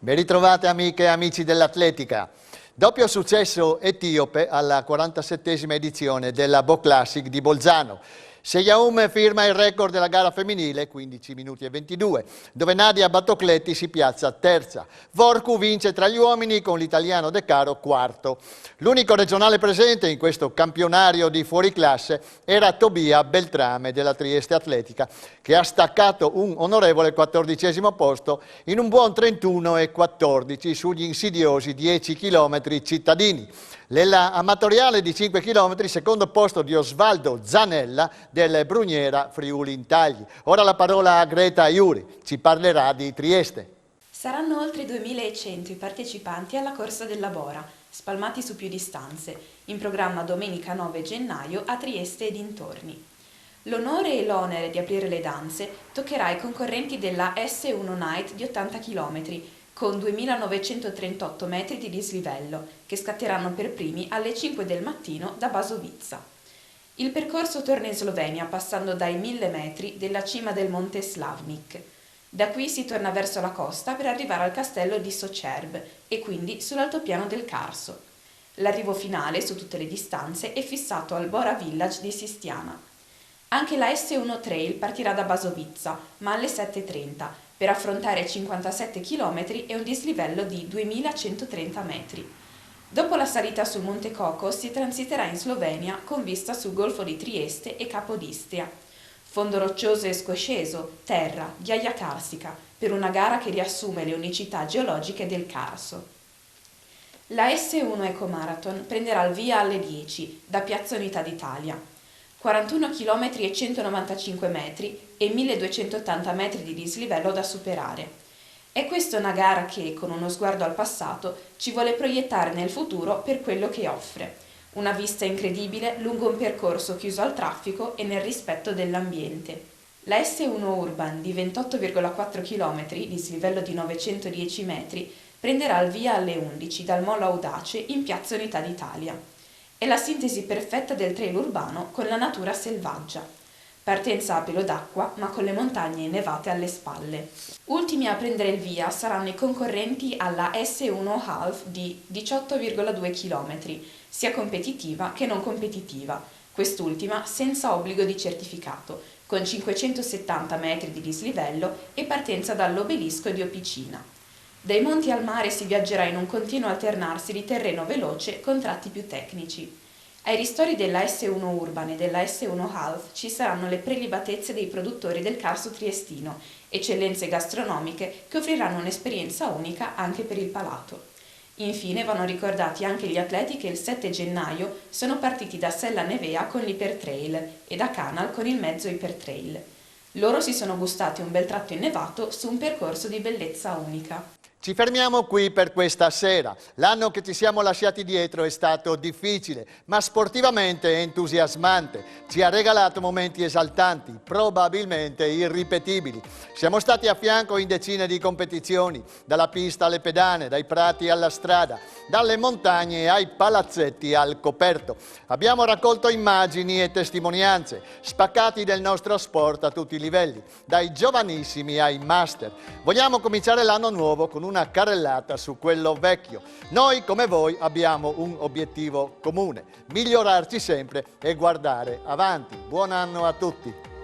Ben ritrovate amiche e amici dell'atletica. Doppio successo etiope alla 47esima edizione della Bo Classic di Bolzano. Seyaum firma il record della gara femminile, 15 minuti e 22, dove Nadia Battocletti si piazza terza. Vorcu vince tra gli uomini con l'italiano De Caro quarto. L'unico regionale presente in questo campionario di fuoriclasse era Tobia Beltrame della Trieste Atletica, che ha staccato un onorevole 14° posto in un buon 31 e 14 sugli insidiosi 10 km cittadini. Nella amatoriale di 5 km, secondo posto di Osvaldo Zanella del Bruniera Friuli Intagli. Ora la parola a Greta Iuri, ci parlerà di Trieste. Saranno oltre 2100 i partecipanti alla corsa della Bora, spalmati su più distanze, in programma domenica 9 gennaio a Trieste e dintorni. L'onore e l'onere di aprire le danze toccherà ai concorrenti della S1 Night di 80 km, con 2.938 metri di dislivello, che scatteranno per primi alle 5 del mattino da Basovizza. Il percorso torna in Slovenia passando dai 1.000 metri della cima del monte Slavnik. Da qui si torna verso la costa per arrivare al castello di Socerb e quindi sull'altopiano del Carso. L'arrivo finale su tutte le distanze è fissato al Bora Village di Sistiana. Anche la S1 Trail partirà da Basovizza, ma alle 7:30, per affrontare 57 km e un dislivello di 2130 metri. Dopo la salita sul Monte Coco si transiterà in Slovenia con vista sul Golfo di Trieste e Capodistria. Fondo roccioso e scosceso, terra, ghiaia carsica, per una gara che riassume le unicità geologiche del Carso. La S1 Eco Marathon prenderà il via alle 10 da Piazza Unità d'Italia. 41 km e 195 metri e 1280 metri di dislivello da superare. È questa una gara che, con uno sguardo al passato, ci vuole proiettare nel futuro per quello che offre. Una vista incredibile lungo un percorso chiuso al traffico e nel rispetto dell'ambiente. La S1 Urban di 28,4 km, dislivello di 910 metri, prenderà il via alle 11 dal Molo Audace in Piazza Unità d'Italia. È la sintesi perfetta del trail urbano con la natura selvaggia. Partenza a pelo d'acqua, ma con le montagne nevate alle spalle. Ultimi a prendere il via saranno i concorrenti alla S1 Half di 18,2 km, sia competitiva che non competitiva, quest'ultima senza obbligo di certificato, con 570 metri di dislivello e partenza dall'obelisco di Opicina. Dai monti al mare si viaggerà in un continuo alternarsi di terreno veloce con tratti più tecnici. Ai ristori della S1 Urban e della S1 Half ci saranno le prelibatezze dei produttori del Carso triestino, eccellenze gastronomiche che offriranno un'esperienza unica anche per il palato. Infine vanno ricordati anche gli atleti che il 7 gennaio sono partiti da Sella Nevea con l'Ipertrail e da Canal con il mezzo Ipertrail. Loro si sono gustati un bel tratto innevato su un percorso di bellezza unica. Ci fermiamo qui per questa sera. L'anno che ci siamo lasciati dietro è stato difficile, ma sportivamente entusiasmante. Ci ha regalato momenti esaltanti, probabilmente irripetibili. Siamo stati a fianco in decine di competizioni, dalla pista alle pedane, dai prati alla strada, dalle montagne ai palazzetti al coperto. Abbiamo raccolto immagini e testimonianze, spaccati del nostro sport a tutti i livelli, dai giovanissimi ai master. Vogliamo cominciare l'anno nuovo con una carrellata su quello vecchio. Noi, come voi, abbiamo un obiettivo comune: migliorarci sempre e guardare avanti. Buon anno a tutti!